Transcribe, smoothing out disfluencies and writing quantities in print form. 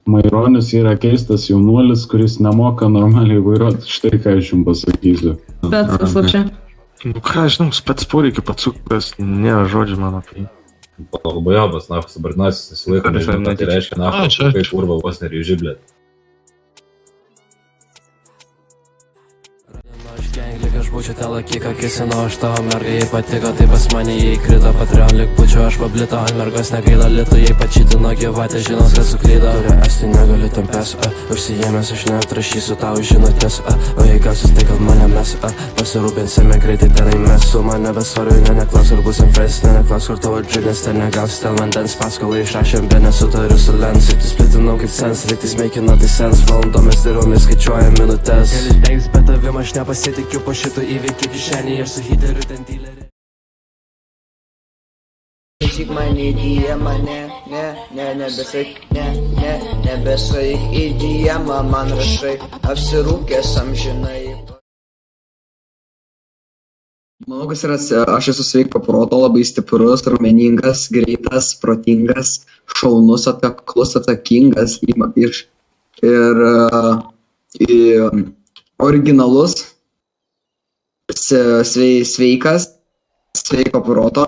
Maironis yra keistas jaunuolis, kuris nemoka normaliai vairuoti. Štai ką aš jums pasakysiu. Specas вообще. Nu ką, žinau, spec poreikių patsukas, nėra žodžių man apie jį. Balbojabas, nahu, subordinacijos nesilaiko, nežinau, tai reiškia, nahu, kaip urva vos neryži, blėt. Aš būčiau telakika, kisino aš tavo mergai, jai patiko, tai pas mane jai krito Patreon lik būčiau aš pablito, ant mergos negaila litų, jai pačytino gyvatė, žinos, kad suklydo. Turi esti negaliu tempės, užsijėmės, aš neatrašysiu tau žinutės, o jei gausis tai gal mane mes, pasirūpinsime greitai tenai mes, su mane besvariu, neklaus ar būsim friends, neklaus kur tavo džinės, ten negausi ten vandens, paskolai išrašėm, be nesutariu su lens, ir tu splitinau kaip sens, reiktis meikina tai sens, valandomis diromis skaičiuojam minutės. Kelis beigs, bet tavim aš nepasitikiu po šitų įvykių kišenį ir su hiteriu ten dylerį. Klausyk mane įdyja mane, nebesaik, nebesaik įdyja man rašai, apsirūkęs amžinai. Manau, kas yra, aš esu sveiko proto, labai stiprus, raumeningas, greitas, protingas, šaunus, atkaklus, atsakingas ir originalus, sveikas, sveiko proto.